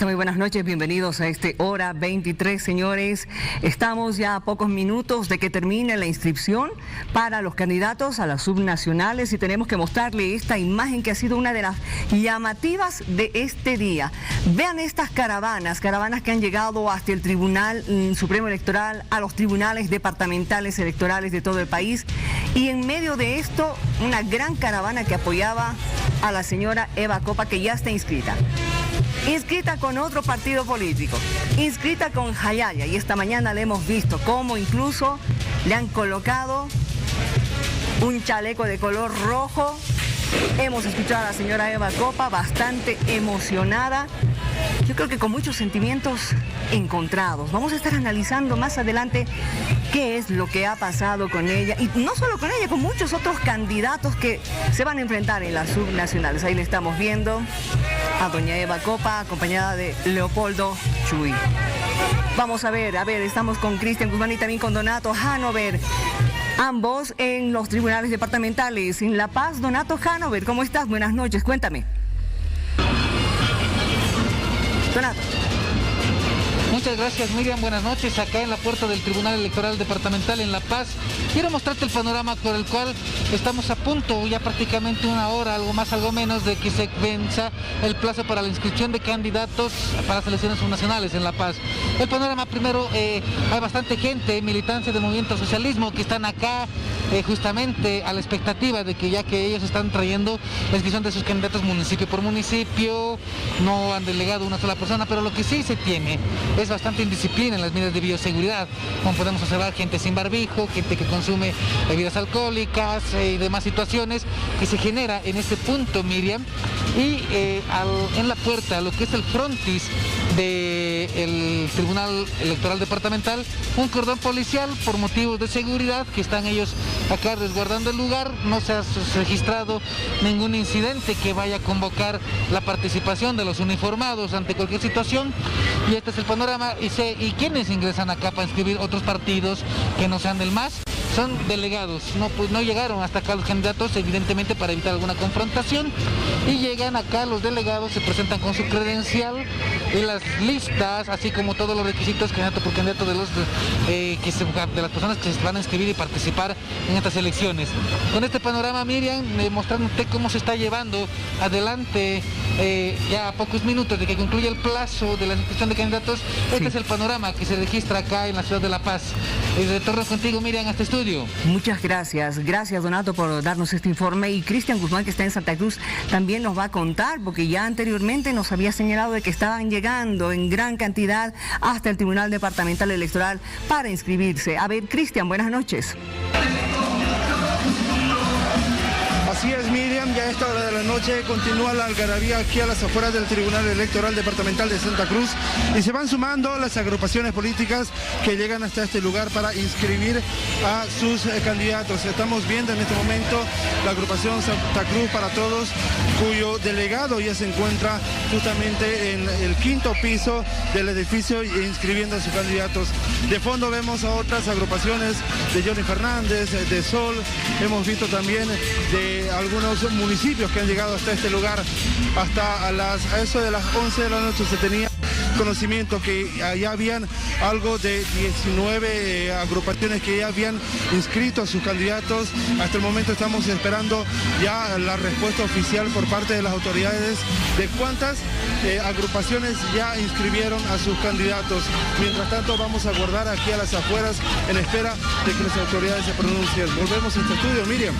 está? Muy buenas noches, bienvenidos a este Hora 23, señores. Estamos ya a pocos minutos de que termine la inscripción para los candidatos a las subnacionales y tenemos que mostrarle esta imagen que ha sido una de las llamativas de este día. Vean estas caravanas que han llegado hasta el Tribunal Supremo Electoral, a los tribunales departamentales electorales de todo el país, y en medio de esto una gran caravana que apoyaba a la señora Eva Copa, que ya está inscrita con otro partido político, inscrita con Jayaya, y esta mañana le hemos visto cómo incluso le han colocado un chaleco de color rojo. Hemos escuchado a la señora Eva Copa bastante emocionada, yo creo que con muchos sentimientos encontrados. Vamos a estar analizando más adelante qué es lo que ha pasado con ella, y no solo con ella, con muchos otros candidatos que se van a enfrentar en las subnacionales. Ahí le estamos viendo a doña Eva Copa, acompañada de Leopoldo Chuy. Vamos a ver, estamos con Cristian Guzmán y también con Donato Hanover, ambos en los tribunales departamentales en La Paz. Donato Hanover, ¿cómo estás? Buenas noches, cuéntame. Donato. Muchas gracias, Miriam, buenas noches. Acá en la puerta del Tribunal Electoral Departamental en La Paz, quiero mostrarte el panorama por el cual estamos a punto, ya prácticamente una hora, algo más, algo menos, de que se venza el plazo para la inscripción de candidatos para las elecciones subnacionales en La Paz. El panorama, primero, hay bastante gente, militancia del movimiento socialismo, que están acá justamente a la expectativa de que, ya que ellos están trayendo la inscripción de sus candidatos municipio por municipio, no han delegado una sola persona, pero lo que sí se tiene es bastante indisciplina en las medidas de bioseguridad, como podemos observar, gente sin barbijo, gente que consume bebidas alcohólicas y demás situaciones que se genera en este punto, Miriam. Y en la puerta, lo que es el frontis del Tribunal Electoral Departamental, un cordón policial por motivos de seguridad, que están ellos acá resguardando el lugar. No se ha registrado ningún incidente que vaya a convocar la participación de los uniformados ante cualquier situación. Y este es el panorama. ¿Y quiénes ingresan acá para inscribir otros partidos que no sean del MAS? Son delegados. No llegaron hasta acá los candidatos, evidentemente para evitar alguna confrontación, y llegan acá los delegados, se presentan con su credencial y las listas, así como todos los requisitos candidato por candidato de las personas que se van a inscribir y participar en estas elecciones. Con este panorama, Miriam, mostrándote cómo se está llevando adelante, ya a pocos minutos de que concluya el plazo de la inscripción de candidatos. Este es el panorama que se registra acá en la ciudad de La Paz. Retorno contigo, Miriam, a este estudio. Muchas gracias. Gracias, Donato, por darnos este informe. Y Cristian Guzmán, que está en Santa Cruz, también nos va a contar, porque ya anteriormente nos había señalado de que estaban llegando en gran cantidad hasta el Tribunal Departamental Electoral para inscribirse. A ver, Cristian, buenas noches. Así es, Miriam, ya a esta hora de la noche continúa la algarabía aquí a las afueras del Tribunal Electoral Departamental de Santa Cruz, y se van sumando las agrupaciones políticas que llegan hasta este lugar para inscribir a sus candidatos. Estamos viendo en este momento la agrupación Santa Cruz para Todos, cuyo delegado ya se encuentra justamente en el quinto piso del edificio inscribiendo a sus candidatos. De fondo vemos a otras agrupaciones de Johnny Fernández, de Sol. Hemos visto también de algunos municipios que han llegado hasta este lugar. Hasta a eso de las 11 de la noche se tenía conocimiento que ya habían algo de 19 agrupaciones que ya habían inscrito a sus candidatos. Hasta el momento estamos esperando ya la respuesta oficial por parte de las autoridades de cuántas agrupaciones ya inscribieron a sus candidatos. Mientras tanto, vamos a aguardar aquí a las afueras en espera de que las autoridades se pronuncien. Volvemos a este estudio, Miriam.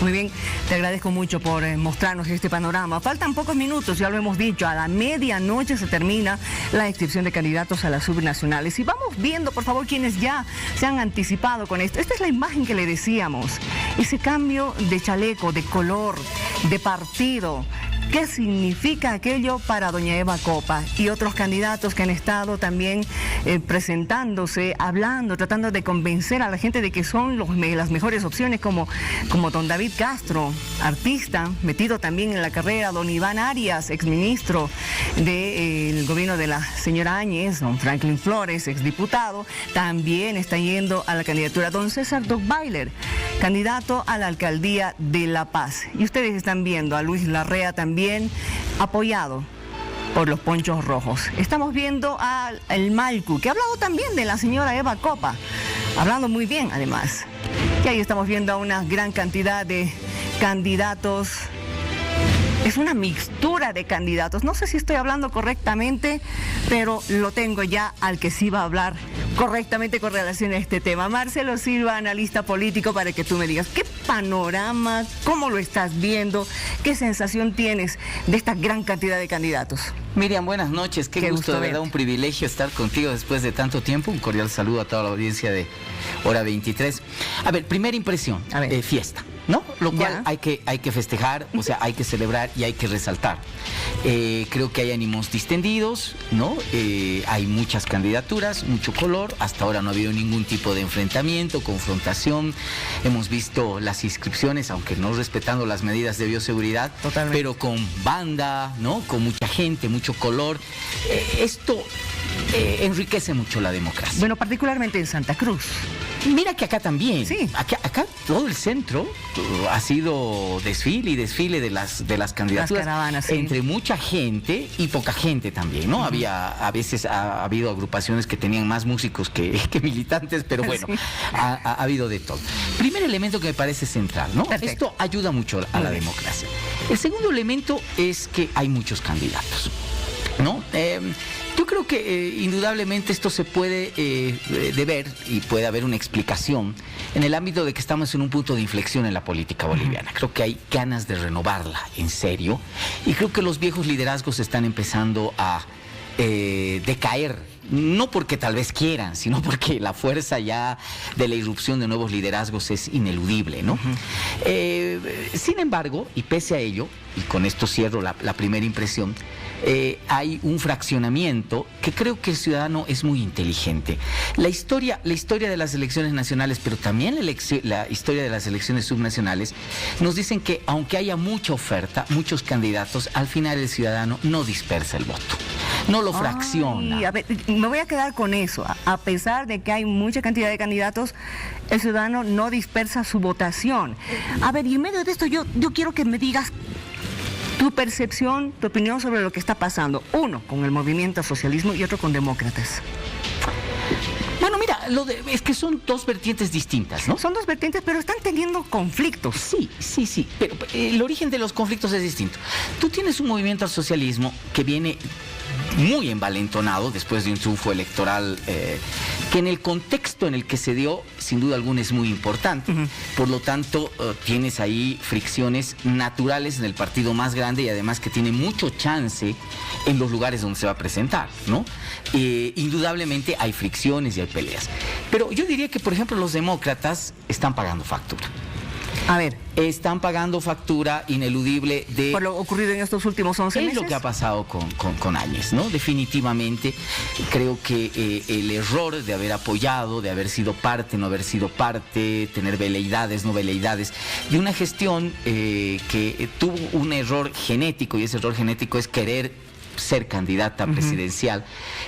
Muy bien, te agradezco mucho por mostrarnos este panorama. Faltan pocos minutos, ya lo hemos dicho, a la medianoche se termina la inscripción de candidatos a las subnacionales. Y vamos viendo, por favor, quienes ya se han anticipado con esto. Esta es la imagen que le decíamos, ese cambio de chaleco, de color, de partido. ¿Qué significa aquello para doña Eva Copa y otros candidatos que han estado también presentándose, hablando, tratando de convencer a la gente de que son las mejores opciones, como don David Castro, artista, metido también en la carrera, don Iván Arias, exministro del gobierno de la señora Áñez, don Franklin Flores, exdiputado, también está yendo a la candidatura, don César Dogbailer, candidato a la alcaldía de La Paz. Y ustedes están viendo a Luis Larrea también apoyado por los ponchos rojos. Estamos viendo al Malcu, que ha hablado también de la señora Eva Copa, hablando muy bien además. Y ahí estamos viendo a una gran cantidad de candidatos. Es una mixtura de candidatos. No sé si estoy hablando correctamente, pero lo tengo ya al que sí va a hablar correctamente con relación a este tema. Marcelo Silva, analista político, para que tú me digas qué panorama, cómo lo estás viendo, qué sensación tienes de esta gran cantidad de candidatos. Miriam, buenas noches. Qué gusto, de verdad, un privilegio estar contigo después de tanto tiempo. Un cordial saludo a toda la audiencia de Hora 23. A ver, primera impresión, fiesta, ¿no? Lo cual hay que festejar, o sea, hay que celebrar y hay que resaltar. Creo que hay ánimos distendidos, ¿no? Hay muchas candidaturas, mucho color. Hasta ahora no ha habido ningún tipo de enfrentamiento, confrontación. Hemos visto las inscripciones, aunque no respetando las medidas de bioseguridad, pero con banda, ¿no? Con mucha gente, mucho color. Esto enriquece mucho la democracia. Bueno, particularmente en Santa Cruz. Mira que acá también. Sí. Acá todo el centro ha sido desfile y desfile de las candidaturas. Las caravanas, sí. Entre mucha gente y poca gente también, ¿no? A veces ha habido agrupaciones que tenían más músicos que militantes, pero bueno, sí. ha habido de todo. Primer elemento que me parece central, ¿no? Perfecto. Esto ayuda mucho a la democracia. El segundo elemento es que hay muchos candidatos, ¿no? Yo creo que indudablemente esto se puede deber y puede haber una explicación en el ámbito de que estamos en un punto de inflexión en la política boliviana. Creo que hay ganas de renovarla en serio y creo que los viejos liderazgos están empezando a decaer. No porque tal vez quieran, sino porque la fuerza ya de la irrupción de nuevos liderazgos es ineludible, ¿no? Sin embargo, y pese a ello, y con esto cierro la primera impresión, hay un fraccionamiento que creo que el ciudadano es muy inteligente. La historia de las elecciones nacionales, pero también la historia de las elecciones subnacionales, nos dicen que aunque haya mucha oferta, muchos candidatos, al final el ciudadano no dispersa el voto, no lo fracciona. A ver, me voy a quedar con eso. A pesar de que hay mucha cantidad de candidatos, el ciudadano no dispersa su votación. A ver, y en medio de esto yo quiero que me digas tu percepción, tu opinión sobre lo que está pasando. Uno, con el movimiento socialismo y otro con demócratas. Bueno, mira, es que son dos vertientes distintas, ¿no? Son dos vertientes, pero están teniendo conflictos. Sí, pero el origen de los conflictos es distinto. Tú tienes un movimiento al socialismo que viene muy envalentonado después de un triunfo electoral que en el contexto en el que se dio, sin duda alguna, es muy importante. Por lo tanto, tienes ahí fricciones naturales en el partido más grande y además que tiene mucho chance en los lugares donde se va a presentar, ¿no? Indudablemente hay fricciones y hay peleas. Pero yo diría que, por ejemplo, los demócratas están pagando factura. A ver. Están pagando factura ineludible de... Por lo ocurrido en estos últimos 11 meses. Es lo que ha pasado con Áñez, ¿no? Definitivamente creo que el error de haber apoyado, de haber sido parte, no haber sido parte, tener veleidades, no veleidades, de una gestión que tuvo un error genético, y ese error genético es querer ser candidata presidencial,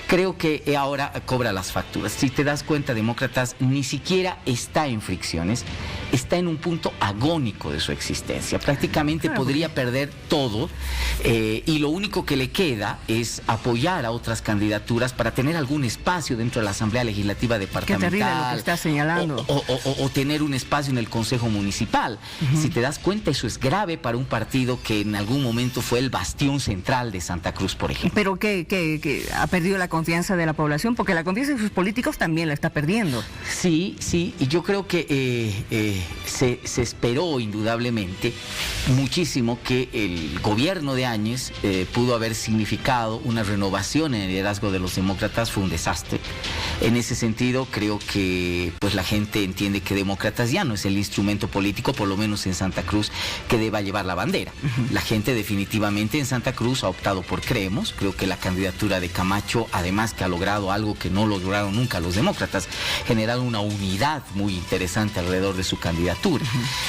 creo que ahora cobra las facturas. Si te das cuenta, Demócratas ni siquiera está en fricciones, está en un punto agónico de su existencia. Prácticamente podría perder todo y lo único que le queda es apoyar a otras candidaturas para tener algún espacio dentro de la Asamblea Legislativa Departamental. Qué terrible lo que está señalando. O tener un espacio en el Consejo Municipal. Si te das cuenta, eso es grave para un partido que en algún momento fue el bastión central de Santa Cruz, por ejemplo. Pero que ha perdido la confianza de la población, porque la confianza de sus políticos también la está perdiendo. Sí, y yo creo que se esperó indudablemente muchísimo que el gobierno de Áñez pudo haber significado una renovación en el liderazgo de los demócratas. Fue un desastre. En ese sentido, creo que pues la gente entiende que Demócratas ya no es el instrumento político, por lo menos en Santa Cruz, que deba llevar la bandera. La gente definitivamente en Santa Cruz ha optado por Creemos. Creo que la candidatura de Camacho, además que ha logrado algo que no lograron nunca los demócratas, generar una unidad muy interesante alrededor de su candidatura.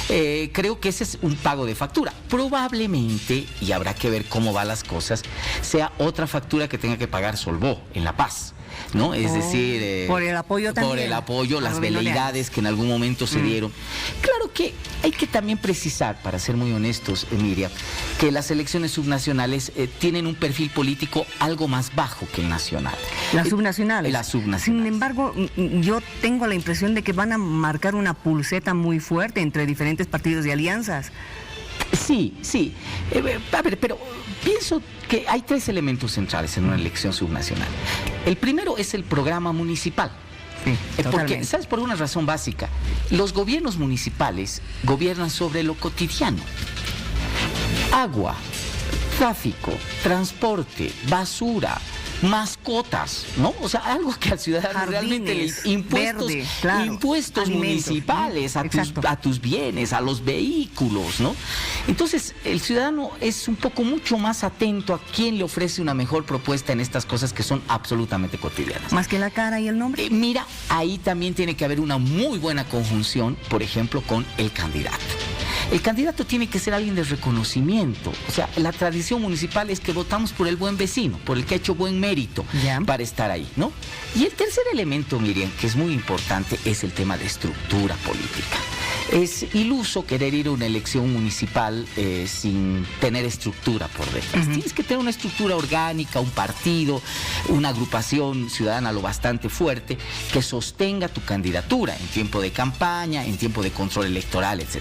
Creo que ese es un pago de factura. Probablemente, y habrá que ver cómo van las cosas, sea otra factura que tenga que pagar Solbó en La Paz. ¿no? Es decir... por el apoyo también. Por el apoyo, las veleidades que en algún momento se dieron. Claro que hay que también precisar, para ser muy honestos, Miriam, que las elecciones subnacionales tienen un perfil político algo más bajo que el nacional. Las subnacionales. Las subnacionales. Sin embargo, yo tengo la impresión de que van a marcar una pulseta muy fuerte entre diferentes partidos y alianzas. Sí, sí. A ver, pero pienso que hay 3 elementos centrales en una elección subnacional. El primero es el programa municipal. Sí, porque, ¿sabes? Por una razón básica. Los gobiernos municipales gobiernan sobre lo cotidiano. Agua, tráfico, transporte, basura, mascotas, ¿no? O sea, algo que al ciudadano realmente le impuestos municipales a tus bienes, a los vehículos, ¿no? Entonces, el ciudadano es un poco mucho más atento a quién le ofrece una mejor propuesta en estas cosas que son absolutamente cotidianas. Más que la cara y el nombre. Mira, ahí también tiene que haber una muy buena conjunción, por ejemplo, con el candidato. El candidato tiene que ser alguien de reconocimiento. O sea, la tradición municipal es que votamos por el buen vecino, por el que ha hecho buen mérito para estar ahí, ¿no? Y el tercer elemento, Miriam, que es muy importante, es el tema de estructura política. Es iluso querer ir a una elección municipal sin tener estructura por detrás. Tienes que tener una estructura orgánica, un partido, una agrupación ciudadana lo bastante fuerte que sostenga tu candidatura en tiempo de campaña, en tiempo de control electoral, etc.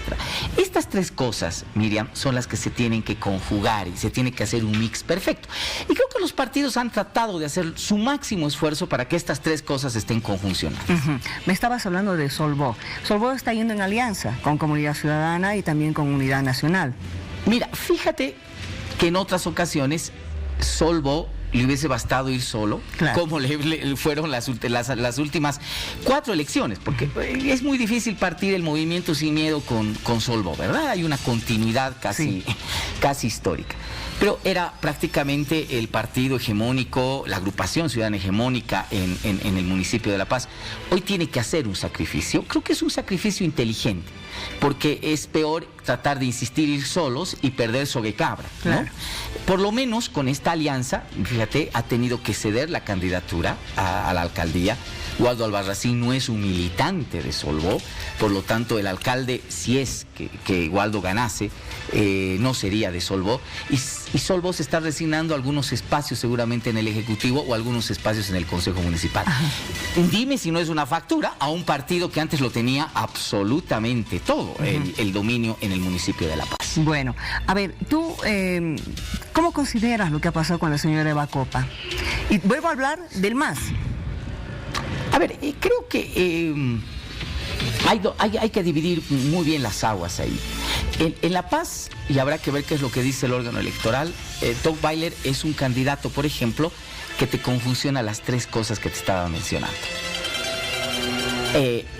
Estas 3 cosas, Miriam, son las que se tienen que conjugar y se tiene que hacer un mix perfecto. Y creo que los partidos han tratado de hacer su máximo esfuerzo para que estas 3 cosas estén conjuncionadas. Me estabas hablando de Solvó. Solvó está yendo en alianza con Comunidad Ciudadana y también con Unidad Nacional. Mira, fíjate que en otras ocasiones Solvó le hubiese bastado ir solo, como le fueron las últimas 4 elecciones, porque es muy difícil partir el movimiento sin miedo con Solvó, ¿verdad? Hay una continuidad casi histórica. Pero era prácticamente el partido hegemónico, la agrupación ciudadana hegemónica en el municipio de La Paz. Hoy tiene que hacer un sacrificio. Creo que es un sacrificio inteligente, porque es peor tratar de insistir ir solos y perder sobre cabra, ¿no? Por lo menos con esta alianza, fíjate, ha tenido que ceder la candidatura a la alcaldía. Waldo Albarracín no es un militante de Solvó, por lo tanto el alcalde, si es que Waldo ganase, no sería de Solvó, y Solvó se está resignando algunos espacios seguramente en el Ejecutivo o algunos espacios en el Consejo Municipal. Dime si no es una factura a un partido que antes lo tenía absolutamente todo, el dominio en el municipio de La Paz. Bueno, a ver, tú, ¿cómo consideras lo que ha pasado con la señora Eva Copa? Y vuelvo a hablar del MAS. A ver, creo que hay que dividir muy bien las aguas ahí. En La Paz, y habrá que ver qué es lo que dice el órgano electoral, Doug Weiler es un candidato, por ejemplo, que te conjunciona las 3 cosas que te estaba mencionando.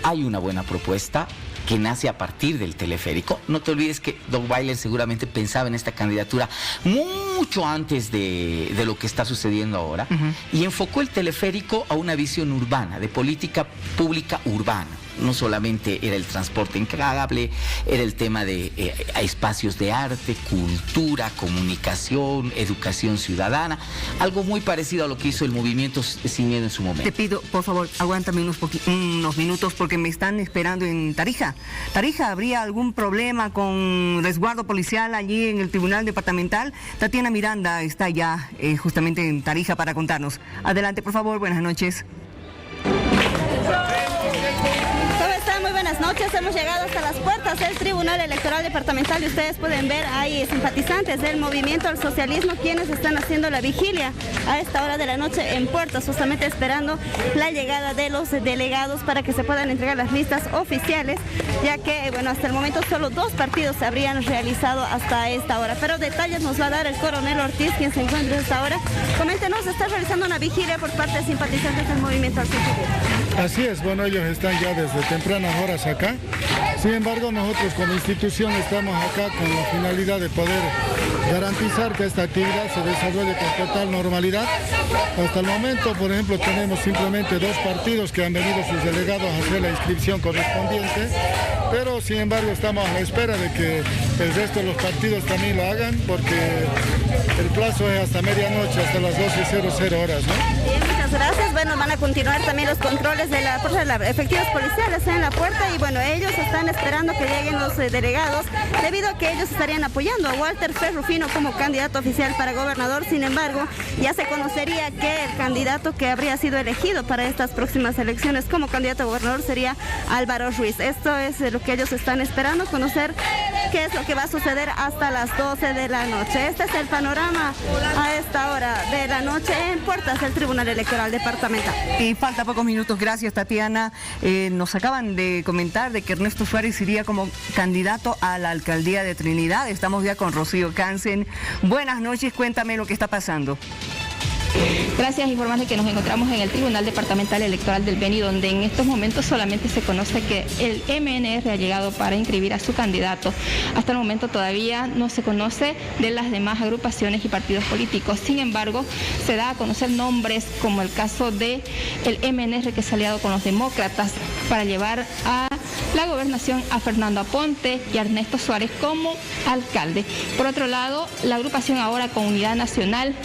Hay una buena propuesta que nace a partir del teleférico. No te olvides que Doug Weiler seguramente pensaba en esta candidatura mucho antes de lo que está sucediendo ahora, y enfocó el teleférico a una visión urbana, de política pública urbana. No solamente era el transporte encargable, era el tema de espacios de arte, cultura, comunicación, educación ciudadana, algo muy parecido a lo que hizo el movimiento Sin Miedo en su momento. Te pido, por favor, aguántame unos minutos porque me están esperando en Tarija. Tarija, ¿habría algún problema con resguardo policial allí en el Tribunal Departamental? Tatiana Miranda está ya justamente en Tarija para contarnos. Adelante, por favor, buenas noches. Buenas noches, hemos llegado hasta las puertas del Tribunal Electoral Departamental y ustedes pueden ver, hay simpatizantes del Movimiento al Socialismo quienes están haciendo la vigilia a esta hora de la noche en puertas, justamente esperando la llegada de los delegados para que se puedan entregar las listas oficiales, ya que, bueno, hasta el momento solo 2 partidos se habrían realizado hasta esta hora, pero detalles nos va a dar el coronel Ortiz, quien se encuentra a esta hora. Coméntenos, ¿está realizando una vigilia por parte de simpatizantes del Movimiento al Socialismo? Así es, bueno, ellos están ya desde tempranas horas acá. Sin embargo, nosotros como institución estamos acá con la finalidad de poder garantizar que esta actividad se desarrolle con total normalidad. Hasta el momento, por ejemplo, tenemos simplemente 2 partidos que han venido sus delegados a hacer la inscripción correspondiente, pero sin embargo estamos a la espera de que el resto de los partidos también lo hagan, porque el plazo es hasta medianoche, hasta las 12:00 horas, ¿no? Bien, muchas gracias. bueno, van a continuar también los controles de la fuerza de efectivos policiales en la puerta y bueno, ellos están esperando que lleguen los delegados debido a que ellos estarían apoyando a Walter Fred Rufino como candidato oficial para gobernador. Sin embargo, ya se conocería que el candidato que habría sido elegido para estas próximas elecciones como candidato a gobernador sería Álvaro Ruiz. Esto es lo que ellos están esperando, conocer qué es lo que va a suceder hasta las 12 de la noche. Este es el panorama a esta hora de la noche en puertas del Tribunal Electoral Departamental. Y falta pocos minutos, gracias Tatiana. Nos acaban de comentar de que Ernesto Suárez iría como candidato a la alcaldía de Trinidad. Estamos ya con Rocío Cansen. Buenas noches, cuéntame lo que está pasando. Gracias, informarle que nos encontramos en el Tribunal Departamental Electoral del Beni, donde en estos momentos solamente se conoce que el MNR ha llegado para inscribir a su candidato. Hasta el momento todavía no se conoce de las demás agrupaciones y partidos políticos. Sin embargo, se da a conocer nombres como el caso de el MNR, que se ha aliado con los demócratas para llevar a la gobernación a Fernando Aponte y a Ernesto Suárez como alcalde. Por otro lado, la agrupación ahora con Unidad Nacional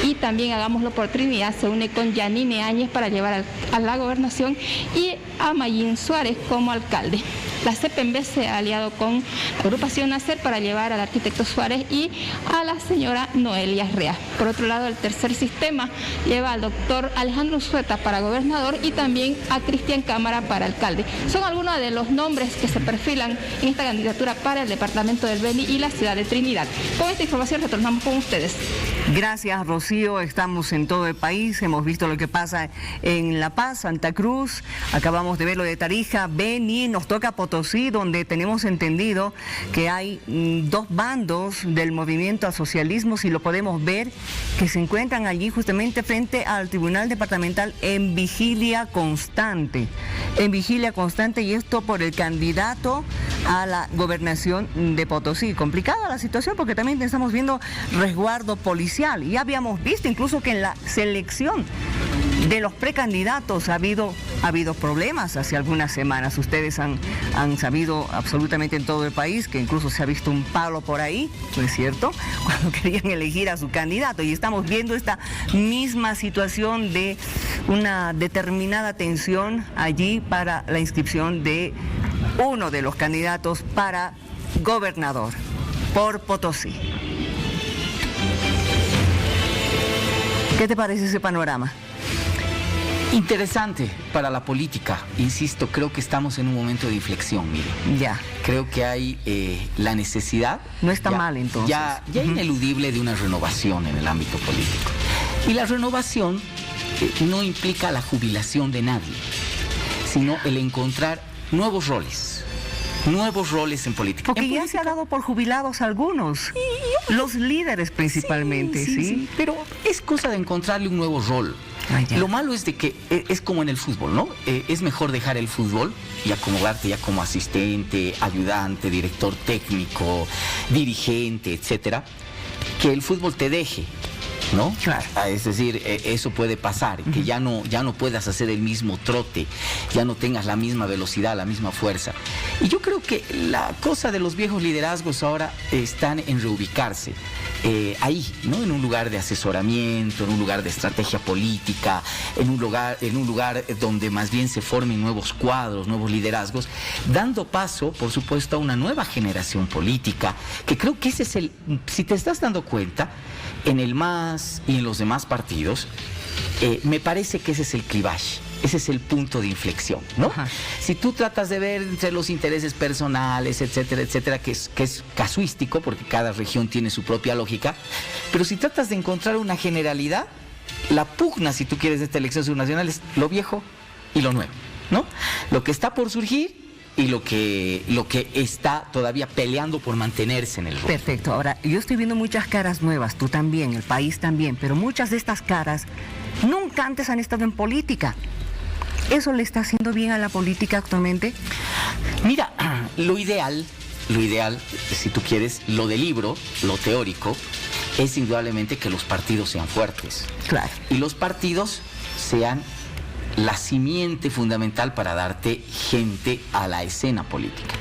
y también Hagámoslo por Trinidad se une con Yanine Áñez para llevar a la gobernación y a Mayín Suárez como alcalde. La CPMB se ha aliado con la agrupación Nacer para llevar al arquitecto Suárez y a la señora Noelia Rea. Por otro lado, el tercer sistema lleva al doctor Alejandro Sueta para gobernador y también a Cristian Cámara para alcalde. Son algunos de los nombres que se perfilan en esta candidatura para el departamento del Beni y la ciudad de Trinidad. Con esta información retornamos con ustedes. Gracias, Rocío. Estamos en todo el país. Hemos visto lo que pasa en La Paz, Santa Cruz. Acabamos de ver lo de Tarija, Beni. Nos toca Potosí, donde tenemos entendido que hay dos bandos del movimiento al socialismo, si lo podemos ver, que se encuentran allí justamente frente al Tribunal Departamental en vigilia constante. En vigilia constante, y esto por el candidato a la gobernación de Potosí. Complicada la situación porque también estamos viendo resguardo policial. Y habíamos visto incluso que en la selección de los precandidatos ha habido problemas hace algunas semanas. Ustedes han sabido absolutamente en todo el país que incluso se ha visto un palo por ahí, ¿no es cierto?, cuando querían elegir a su candidato. Y estamos viendo esta misma situación de una determinada tensión allí para la inscripción de uno de los candidatos para gobernador por Potosí. ¿Qué te parece ese panorama? Interesante para la política, insisto, creo que estamos en un momento de inflexión, mire. Ya. Creo que hay la necesidad. No está mal entonces. Ya ineludible de una renovación en el ámbito político. Y la renovación no implica la jubilación de nadie, sino el encontrar nuevos roles en política. Porque ya se ha dado por jubilados algunos, los líderes principalmente, ¿sí? Pero es cosa de encontrarle un nuevo rol. Lo malo es de que es como en el fútbol, ¿no? Es mejor dejar el fútbol y acomodarte ya como asistente, ayudante, director técnico, dirigente, etcétera, que el fútbol te deje, ¿no? Claro. Es decir, eso puede pasar, que ya no puedas hacer el mismo trote, ya no tengas la misma velocidad, la misma fuerza. Y yo creo que la cosa de los viejos liderazgos ahora están en reubicarse. Ahí, ¿no? En un lugar de asesoramiento, en un lugar de estrategia política, en un lugar donde más bien se formen nuevos cuadros, nuevos liderazgos, dando paso, por supuesto, a una nueva generación política, que creo que ese es si te estás dando cuenta, en el MAS y en los demás partidos, me parece que ese es el clivaje. Ese es el punto de inflexión, ¿no? Ajá. Si tú tratas de ver entre los intereses personales, etcétera, etcétera, que es casuístico, porque cada región tiene su propia lógica, pero si tratas de encontrar una generalidad, la pugna, si tú quieres, de esta elección subnacional es lo viejo y lo nuevo, ¿no? Lo que está por surgir y lo que está todavía peleando por mantenerse en el rol. Perfecto. Ahora, yo estoy viendo muchas caras nuevas, tú también, el país también, pero muchas de estas caras nunca antes han estado en política. ¿Eso le está haciendo bien a la política actualmente? Mira, lo ideal, si tú quieres, lo del libro, lo teórico, es indudablemente que los partidos sean fuertes. Claro. Y los partidos sean la simiente fundamental para darte gente a la escena política.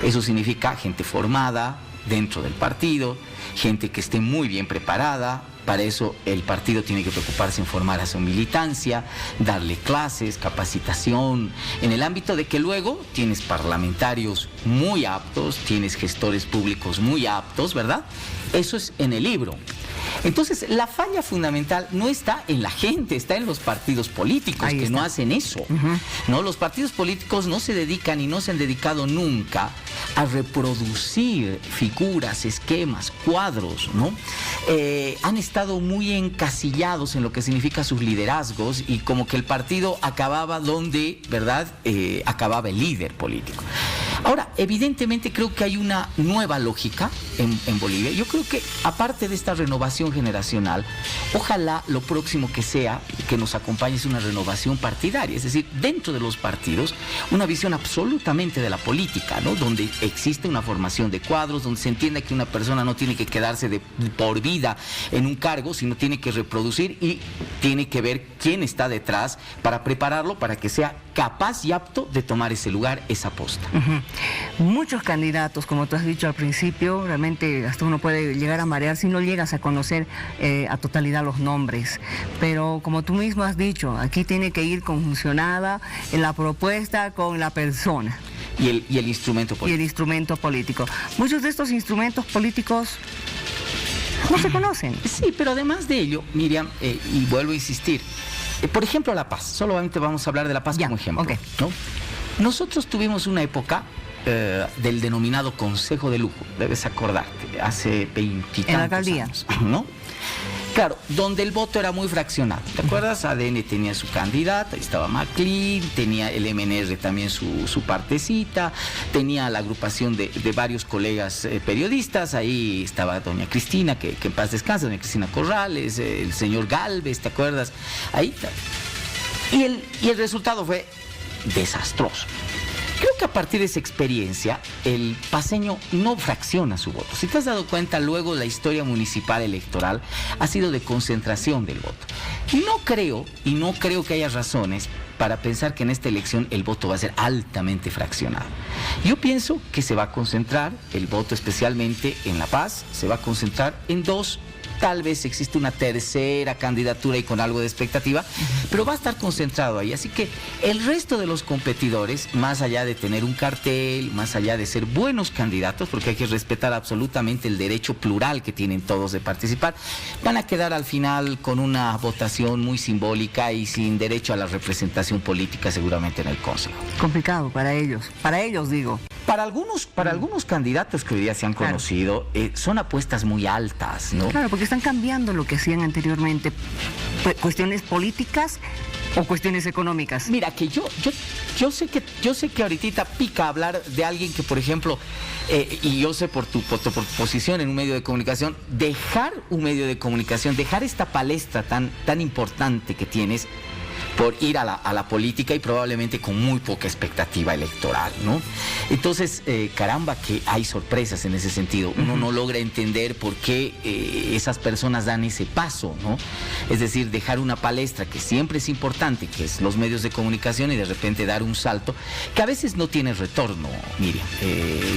Eso significa gente formada, dentro del partido, gente que esté muy bien preparada. Para eso el partido tiene que preocuparse en formar a su militancia, darle clases, capacitación, en el ámbito de que luego tienes parlamentarios muy aptos, tienes gestores públicos muy aptos, ¿verdad? Eso es en el libro. Entonces, la falla fundamental no está en la gente, está en los partidos políticos que no hacen eso. ¿No? Los partidos políticos no se dedican y no se han dedicado nunca a reproducir figuras, esquemas, cuadros, ¿no? Han estado muy encasillados en lo que significa sus liderazgos y como que el partido acababa donde, ¿verdad? Acababa el líder político. Ahora, evidentemente creo que hay una nueva lógica en Bolivia. Yo creo que aparte de esta renovación generacional, ojalá lo próximo que sea, que nos acompañe es una renovación partidaria, es decir, dentro de los partidos, una visión absolutamente de la política, ¿no? Donde existe una formación de cuadros, donde se entienda que una persona no tiene que quedarse por vida en un cargo, sino tiene que reproducir y tiene que ver quién está detrás para prepararlo para que sea capaz y apto de tomar ese lugar, esa posta. Muchos candidatos, como tú has dicho al principio, realmente hasta uno puede llegar a marear si no llegas a conocer a totalidad los nombres. Pero como tú mismo has dicho, aquí tiene que ir conjuncionada en la propuesta con la persona. Y el instrumento político. Y el instrumento político. Muchos de estos instrumentos políticos no se conocen. Sí, pero además de ello, Miriam, y vuelvo a insistir, por ejemplo, la paz. Solamente vamos a hablar de la paz como ejemplo. Okay. ¿No? Nosotros tuvimos una época del denominado Consejo de Lujo, debes acordarte, hace 20 y tantos en la alcaldía años, ¿no? Claro, donde el voto era muy fraccionado. ¿Te acuerdas? ADN tenía su candidata, ahí estaba MacLean, tenía el MNR también su partecita, tenía la agrupación de varios colegas periodistas, ahí estaba doña Cristina, que en paz descansa, doña Cristina Corrales, el señor Galvez, ¿te acuerdas? Ahí está. Y el resultado fue desastroso. Creo que a partir de esa experiencia, el paceño no fracciona su voto. Si te has dado cuenta, luego la historia municipal electoral ha sido de concentración del voto. No creo que haya razones para pensar que en esta elección el voto va a ser altamente fraccionado. Yo pienso que se va a concentrar el voto, especialmente en La Paz, se va a concentrar en dos. Tal vez existe una tercera candidatura y con algo de expectativa, pero va a estar concentrado ahí. Así que el resto de los competidores, más allá de tener un cartel, más allá de ser buenos candidatos, porque hay que respetar absolutamente el derecho plural que tienen todos de participar, van a quedar al final con una votación muy simbólica y sin derecho a la representación política seguramente en el Consejo. Complicado para ellos digo. Para algunos candidatos que hoy día se han conocido, son apuestas muy altas, ¿no? Claro, porque están cambiando lo que hacían anteriormente, cuestiones políticas o cuestiones económicas. Mira, que yo sé que ahorita pica hablar de alguien que, por ejemplo, y yo sé por tu posición en un medio de comunicación, dejar un medio de comunicación, dejar esta palestra tan importante que tienes, por ir a la política y probablemente con muy poca expectativa electoral, ¿no? Entonces, caramba, que hay sorpresas en ese sentido. Uno no logra entender por qué esas personas dan ese paso, ¿no? Es decir, dejar una palestra que siempre es importante, que es los medios de comunicación, y de repente dar un salto que a veces no tiene retorno, Miriam,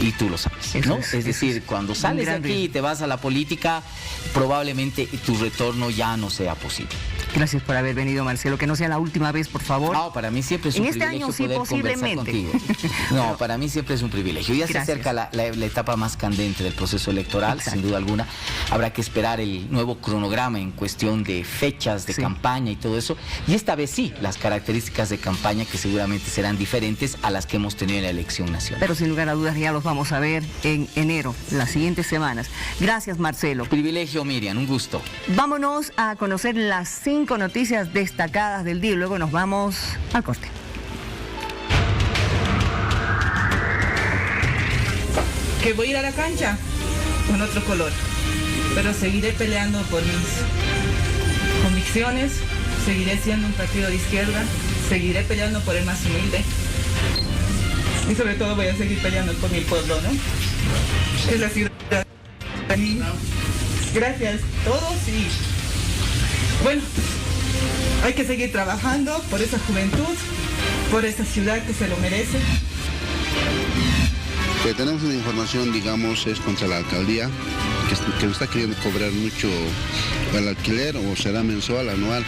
y tú lo sabes, ¿no? Es decir, cuando sales de aquí y te vas a la política, probablemente tu retorno ya no sea posible. Gracias por haber venido, Marcelo. Que no sea la última vez, por favor. No, para mí siempre es un privilegio poder conversar contigo. No, para mí siempre es un privilegio. Ya se acerca la etapa más candente del proceso electoral, sin duda alguna. Habrá que esperar el nuevo cronograma en cuestión de fechas de campaña y todo eso. Y esta vez sí, las características de campaña que seguramente serán diferentes a las que hemos tenido en la elección nacional. Pero sin lugar a dudas ya los vamos a ver en enero, las siguientes semanas. Gracias, Marcelo. Privilegio, Miriam, un gusto. Vámonos a conocer las 5 noticias destacadas del día y luego nos vamos al corte. Que voy a ir a la cancha con otro color, pero seguiré peleando por mis convicciones, seguiré siendo un partido de izquierda, seguiré peleando por el más humilde y sobre todo voy a seguir peleando por mi pueblo, ¿no? Es la ciudad. Gracias a todos y bueno, hay que seguir trabajando por esa juventud, por esa ciudad que se lo merece. Tenemos una información, digamos, es contra la alcaldía, que está queriendo cobrar mucho el alquiler, o será mensual, anual.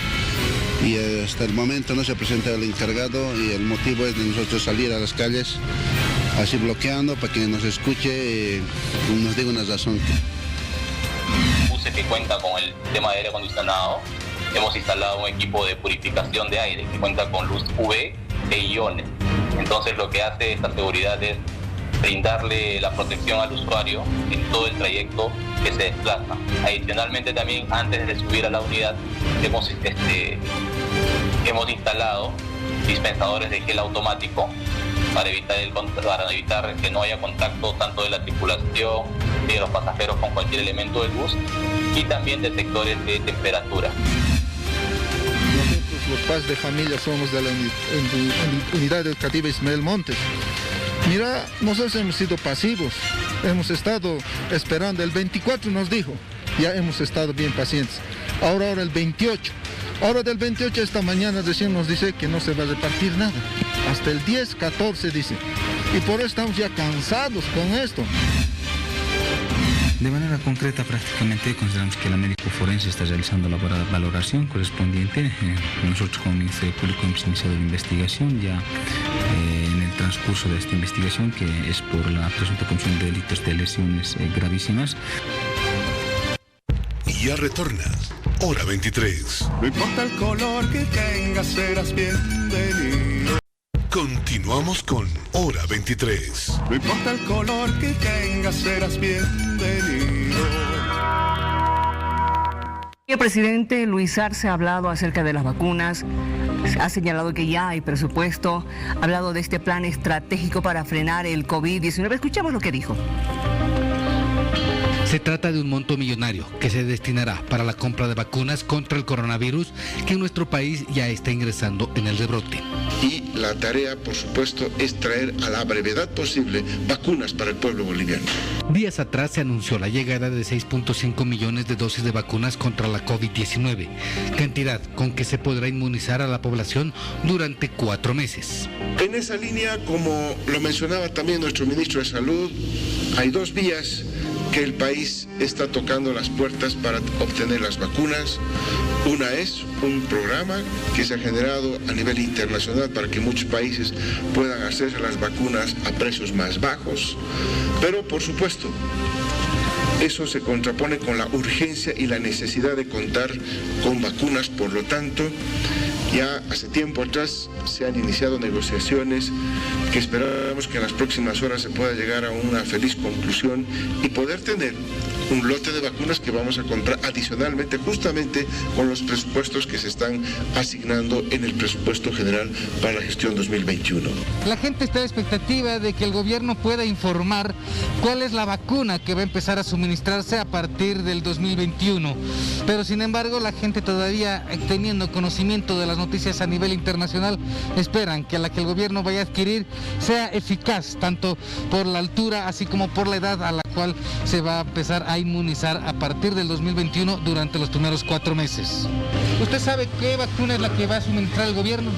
Y hasta el momento no se presenta el encargado, y el motivo es de nosotros salir a las calles, así bloqueando, para que nos escuche y nos diga una razón. Que cuenta con el tema de aire acondicionado, hemos instalado un equipo de purificación de aire que cuenta con luz UV e iones. Entonces lo que hace esta seguridad es brindarle la protección al usuario en todo el trayecto que se desplaza. Adicionalmente también, antes de subir a la unidad, hemos instalado dispensadores de gel automático para evitar que no haya contacto tanto de la tripulación ni de los pasajeros con cualquier elemento del bus, y también detectores de temperatura. Nosotros, los padres de familia, somos de la unidad educativa Ismael Montes. Mira, nosotros hemos sido pasivos, hemos estado esperando. El 24 nos dijo, ya hemos estado bien pacientes. Ahora el 28. Ahora del 28 esta mañana recién nos dice que no se va a repartir nada. Hasta el 10, 14 dice. Y por eso estamos ya cansados con esto. De manera concreta, prácticamente consideramos que el médico forense está realizando la valoración correspondiente. Nosotros como Ministerio Público hemos iniciado la investigación ya en el transcurso de esta investigación, que es por la presunta comisión de delitos de lesiones gravísimas. Y ya retorna Hora 23. No importa el color que tengas, serás bienvenido. Continuamos con Hora 23. No importa el color que tengas, serás bienvenido. El presidente Luis Arce ha hablado acerca de las vacunas, ha señalado que ya hay presupuesto, ha hablado de este plan estratégico para frenar el COVID-19. Escuchamos lo que dijo. Se trata de un monto millonario que se destinará para la compra de vacunas contra el coronavirus, que en nuestro país ya está ingresando en el rebrote. Y la tarea, por supuesto, es traer a la brevedad posible vacunas para el pueblo boliviano. Días atrás se anunció la llegada de 6.5 millones de dosis de vacunas contra la COVID-19, cantidad con que se podrá inmunizar a la población durante 4 meses. En esa línea, como lo mencionaba también nuestro ministro de Salud, hay 2 vías que el país está tocando las puertas para obtener las vacunas. Una es un programa que se ha generado a nivel internacional para que muchos países puedan acceder a las vacunas a precios más bajos, pero por supuesto eso se contrapone con la urgencia y la necesidad de contar con vacunas. Por lo tanto, ya hace tiempo atrás se han iniciado negociaciones que esperamos que en las próximas horas se pueda llegar a una feliz conclusión y poder tener un lote de vacunas que vamos a comprar adicionalmente, justamente con los presupuestos que se están asignando en el presupuesto general para la gestión 2021. La gente está a expectativa de que el gobierno pueda informar cuál es la vacuna que va a empezar a suministrarse a partir del 2021. Pero sin embargo, la gente todavía, teniendo conocimiento de las noticias a nivel internacional, esperan que la que el gobierno vaya a adquirir sea eficaz, tanto por la altura así como por la edad a la cual se va a empezar a inmunizar a partir del 2021 durante los primeros 4 meses. ¿Usted sabe qué vacuna es la que va a suministrar el gobierno?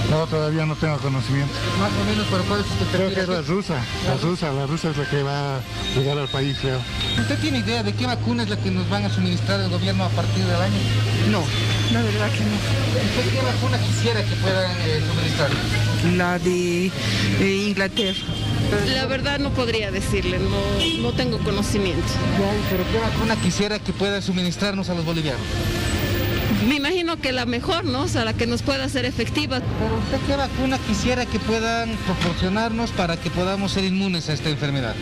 No, todavía no tengo conocimiento. Más o menos, ¿pero cuál es su Creo que es la rusa es la que va a llegar al país, creo. ¿Usted tiene idea de qué vacuna es la que nos van a suministrar el gobierno a partir del año? No, la verdad que no. ¿Usted qué vacuna quisiera que puedan suministrar? La de Inglaterra. La verdad no podría decirle, no tengo conocimiento. ¿Pero qué vacuna quisiera que pueda suministrarnos a los bolivianos? Me imagino que la mejor, ¿no? O sea, la que nos pueda ser efectiva. ¿Pero usted qué vacuna quisiera que puedan proporcionarnos para que podamos ser inmunes a esta enfermedad?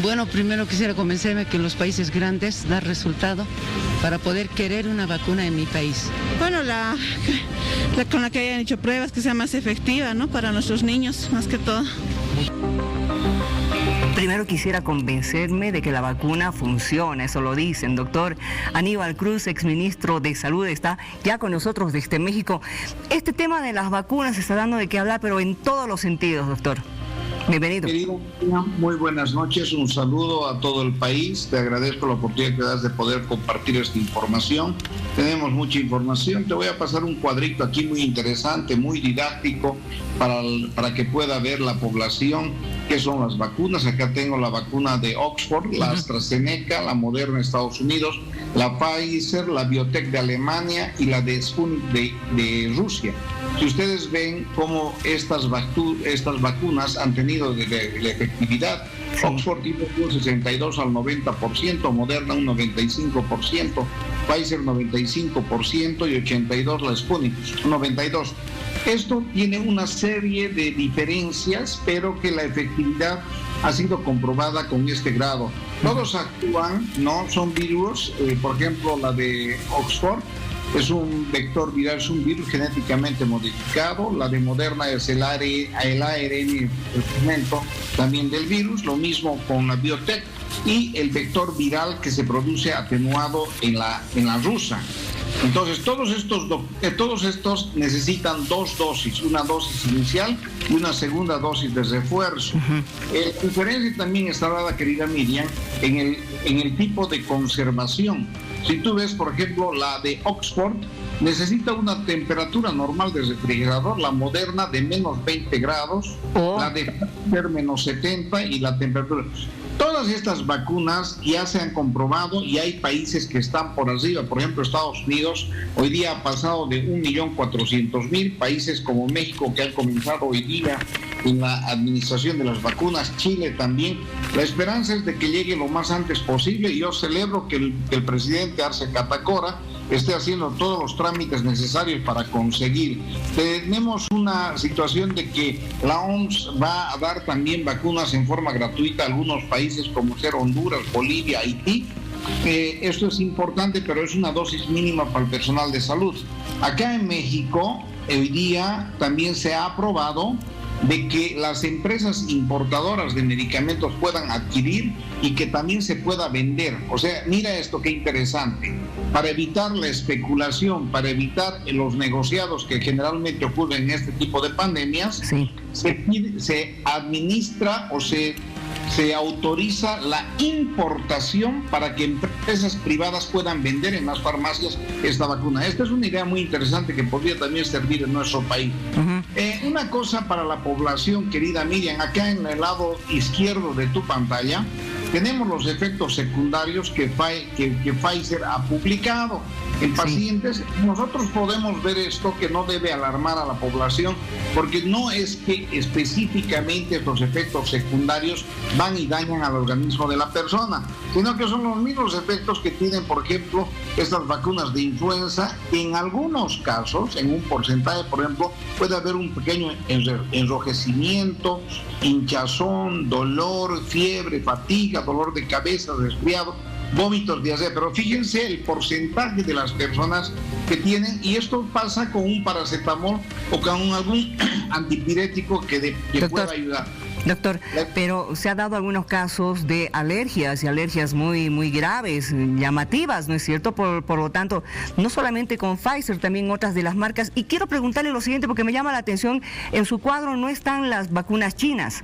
Bueno, primero quisiera convencerme que en los países grandes da resultado para poder querer una vacuna en mi país. Bueno, la con la que hayan hecho pruebas, que sea más efectiva, ¿no? Para nuestros niños, más que todo. Primero quisiera convencerme de que la vacuna funciona, eso lo dicen. Doctor Aníbal Cruz, exministro de Salud, está ya con nosotros desde México. Este tema de las vacunas se está dando de qué hablar, pero en todos los sentidos, doctor. Bienvenido. Querido, muy buenas noches, un saludo a todo el país. Te agradezco la oportunidad que das de poder compartir esta información. Tenemos mucha información. Te voy a pasar un cuadrito aquí muy interesante, muy didáctico, para que pueda ver la población qué son las vacunas. Acá tengo la vacuna de Oxford, la AstraZeneca, la Moderna de Estados Unidos, la Pfizer, la BioNTech de Alemania y la de Sputnik de Rusia. Si ustedes ven cómo estas vacunas han tenido de efectividad, Oxford tiene un 62 al 90%, Moderna un 95%, Pfizer 95% y 82 la Sputnik, 92. Esto tiene una serie de diferencias, pero que la efectividad ha sido comprobada con este grado. Todos actúan, ¿no? Son virus, por ejemplo, la de Oxford es un vector viral, es un virus genéticamente modificado. La de Moderna es el ARN, el fragmento también del virus. Lo mismo con la BioNTech y el vector viral que se produce atenuado en la rusa. Entonces, todos estos necesitan dos dosis, una dosis inicial y una segunda dosis de refuerzo. La diferencia también está dada, querida Miriam, en el tipo de conservación. Si tú ves, por ejemplo, la de Oxford, necesita una temperatura normal de refrigerador, la Moderna de menos 20 grados, la de Pfizer menos 70 y la temperatura. Todas estas vacunas ya se han comprobado y hay países que están por arriba. Por ejemplo, Estados Unidos hoy día ha pasado de 1.400.000, países como México que han comenzado hoy día en la administración de las vacunas, Chile también. La esperanza es de que llegue lo más antes posible y yo celebro que el presidente Arce Catacora esté haciendo todos los trámites necesarios para conseguir. Tenemos una situación de que la OMS va a dar también vacunas en forma gratuita a algunos países como ser Honduras, Bolivia, Haití. Esto es importante, pero es una dosis mínima para el personal de salud. Acá en México, hoy día también se ha aprobado de que las empresas importadoras de medicamentos puedan adquirir y que también se pueda vender. O sea, mira esto qué interesante. Para evitar la especulación, para evitar los negociados que generalmente ocurren en este tipo de pandemias, se administra o se autoriza la importación para que empresas privadas puedan vender en las farmacias esta vacuna. Esta es una idea muy interesante que podría también servir en nuestro país. Una cosa para la población, querida Miriam, acá en el lado izquierdo de tu pantalla tenemos los efectos secundarios que Pfizer ha publicado en pacientes. Nosotros podemos ver esto, que no debe alarmar a la población, porque no es que específicamente estos efectos secundarios van y dañan al organismo de la persona, sino que son los mismos efectos que tienen, por ejemplo, estas vacunas de influenza. En algunos casos, en un porcentaje, por ejemplo, puede haber un pequeño enrojecimiento, hinchazón, dolor, fiebre, fatiga, dolor de cabeza, resfriado, vómitos, diarrea, pero fíjense el porcentaje de las personas que tienen, y esto pasa con un paracetamol o con algún antipirético que pueda ayudar. Doctor, pero se ha dado algunos casos de alergias, y alergias muy, muy graves, llamativas, ¿no es cierto? Por lo tanto, no solamente con Pfizer, también otras de las marcas. Y quiero preguntarle lo siguiente, porque me llama la atención, en su cuadro no están las vacunas chinas.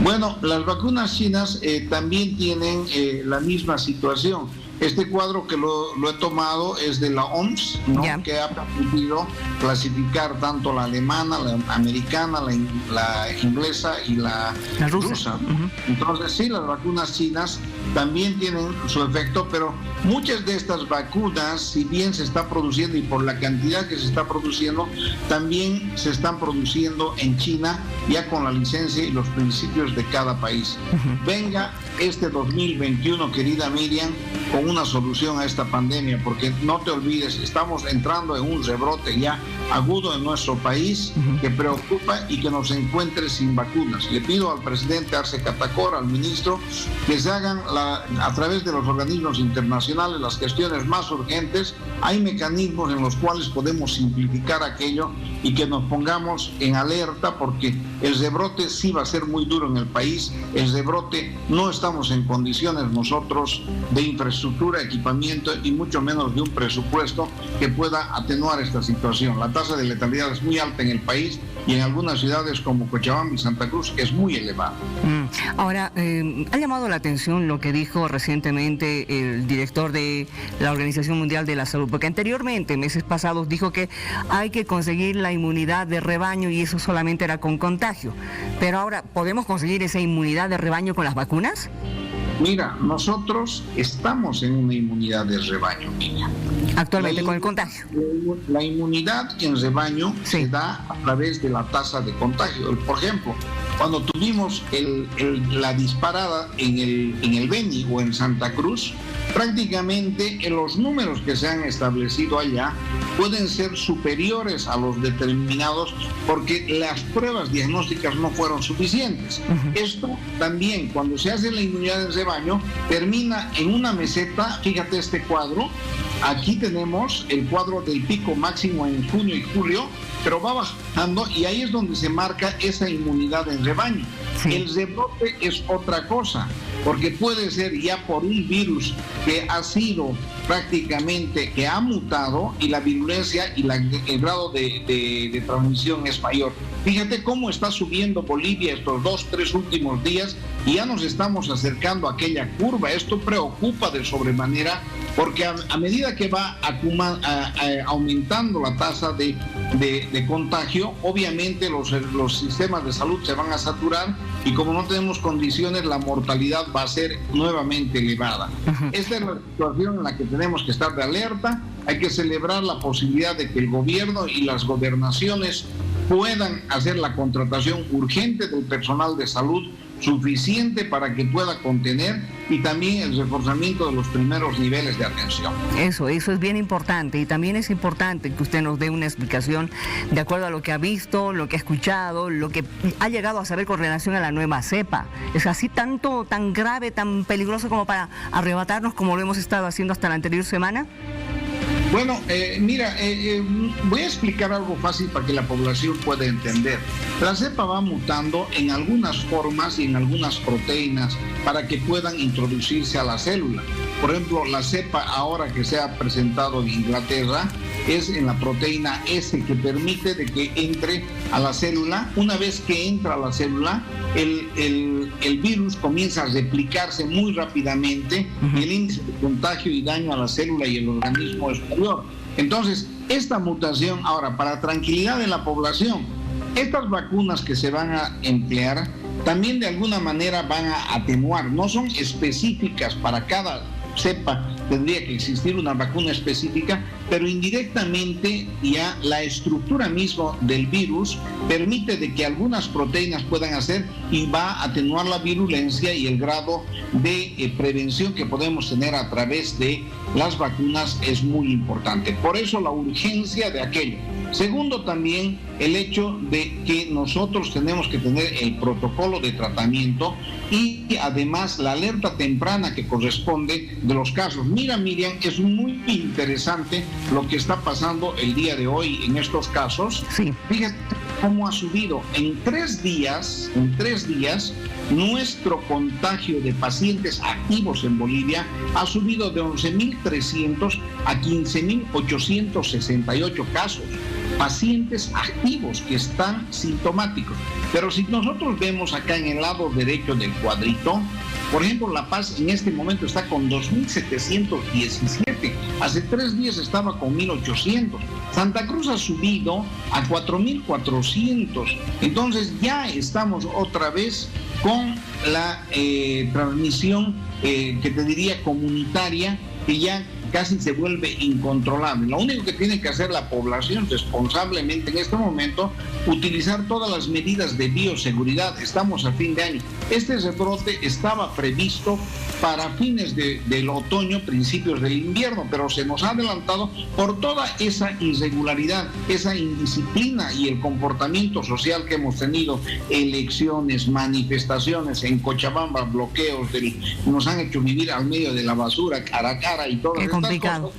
Bueno, las vacunas chinas también tienen la misma situación. Este cuadro que lo he tomado es de la OMS, ¿no? Que ha permitido clasificar tanto la alemana, la americana, la inglesa y la rusa. Entonces sí, las vacunas chinas también tienen su efecto, pero muchas de estas vacunas, si bien se está produciendo y por la cantidad que se está produciendo, también se están produciendo en China, ya con la licencia y los principios de cada país. Venga este 2021, querida Miriam, con una solución a esta pandemia, porque no te olvides, estamos entrando en un rebrote ya agudo en nuestro país que preocupa y que nos encuentre sin vacunas. Le pido al presidente Arce Catacora, al ministro, que se hagan a través de los organismos internacionales las gestiones más urgentes. Hay mecanismos en los cuales podemos simplificar aquello y que nos pongamos en alerta, porque el rebrote sí va a ser muy duro en el país. El rebrote no estamos en condiciones nosotros de infraestructura, equipamiento y mucho menos de un presupuesto que pueda atenuar esta situación. La tasa de letalidad es muy alta en el país y en algunas ciudades como Cochabamba y Santa Cruz es muy elevada. Ahora, ha llamado la atención lo que dijo recientemente el director de la Organización Mundial de la Salud, porque anteriormente, meses pasados, dijo que hay que conseguir la inmunidad de rebaño y eso solamente era con contagio. Pero ahora, ¿podemos conseguir esa inmunidad de rebaño con las vacunas? Mira, nosotros estamos en una inmunidad de rebaño, Miriam. Actualmente con el contagio. La inmunidad en rebaño se da a través de la tasa de contagio. Por ejemplo, cuando tuvimos la disparada en el Beni o en Santa Cruz, prácticamente los números que se han establecido allá pueden ser superiores a los determinados porque las pruebas diagnósticas no fueron suficientes. Esto también, cuando se hace la inmunidad de rebaño, termina en una meseta. Fíjate este cuadro. Aquí tenemos el cuadro del pico máximo en junio y julio, pero va bajando y ahí es donde se marca esa inmunidad en rebaño. El rebrote es otra cosa, porque puede ser ya por un virus que ha sido prácticamente, que ha mutado y la virulencia y el grado de transmisión es mayor. Fíjate cómo está subiendo Bolivia estos 2-3 últimos días y ya nos estamos acercando a aquella curva. Esto preocupa de sobremanera porque a medida que va aumentando la tasa de contagio, obviamente los sistemas de salud se van a saturar y como no tenemos condiciones, la mortalidad va a ser nuevamente elevada. Esta es la situación en la que tenemos que estar de alerta. Hay que celebrar la posibilidad de que el gobierno y las gobernaciones puedan hacer la contratación urgente del personal de salud suficiente para que pueda contener y también el reforzamiento de los primeros niveles de atención. Eso es bien importante y también es importante que usted nos dé una explicación de acuerdo a lo que ha visto, lo que ha escuchado, lo que ha llegado a saber con relación a la nueva cepa. ¿Es así tan grave, tan peligroso como para arrebatarnos como lo hemos estado haciendo hasta la anterior semana? Bueno, mira, voy a explicar algo fácil para que la población pueda entender. La cepa va mutando en algunas formas y en algunas proteínas para que puedan introducirse a la célula. Por ejemplo, la cepa ahora que se ha presentado en Inglaterra es en la proteína S, que permite de que entre a la célula. Una vez que entra a la célula, el virus comienza a replicarse muy rápidamente y el índice de contagio y daño a la célula y el organismo es mayor. Entonces, esta mutación, ahora, para tranquilidad de la población, estas vacunas que se van a emplear también de alguna manera van a atenuar, no son específicas para cada cepa, tendría que existir una vacuna específica, pero indirectamente ya la estructura misma del virus permite de que algunas proteínas puedan hacer y va a atenuar la virulencia y el grado de prevención que podemos tener a través de las vacunas es muy importante. Por eso la urgencia de aquello. Segundo, también el hecho de que nosotros tenemos que tener el protocolo de tratamiento y además la alerta temprana que corresponde de los casos. Mira, Miriam, es muy interesante lo que está pasando el día de hoy en estos casos. Fíjate cómo ha subido en 3 días, nuestro contagio de pacientes activos en Bolivia ha subido de 11.300 a 15.868 casos. Pacientes activos que están sintomáticos. Pero si nosotros vemos acá en el lado derecho del cuadrito, por ejemplo, La Paz en este momento está con 2.717. Hace 3 días estaba con 1.800. Santa Cruz ha subido a 4.400. Entonces ya estamos otra vez con la transmisión que te diría comunitaria, que ya casi se vuelve incontrolable. Lo único que tiene que hacer la población responsablemente en este momento, utilizar todas las medidas de bioseguridad. Estamos a fin de año. Este rebrote estaba previsto para fines del otoño, principios del invierno, pero se nos ha adelantado por toda esa irregularidad, esa indisciplina y el comportamiento social que hemos tenido, elecciones, manifestaciones en Cochabamba, bloqueos, nos han hecho vivir al medio de la basura, cara a cara y todo. Complicado.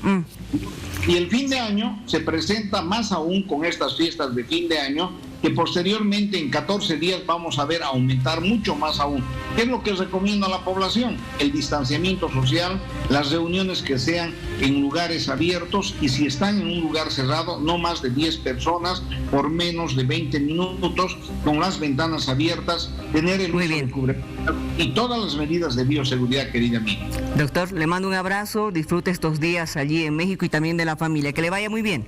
Y el fin de año se presenta más aún con estas fiestas de fin de año, que posteriormente en 14 días vamos a ver aumentar mucho más aún. ¿Qué es lo que recomiendo a la población? El distanciamiento social, las reuniones que sean en lugares abiertos, y si están en un lugar cerrado, no más de 10 personas por menos de 20 minutos, con las ventanas abiertas, tener el uso de cubrebocas y todas las medidas de bioseguridad, querida amiga. Doctor, le mando un abrazo, disfrute estos días allí en México y también de la familia, que le vaya muy bien.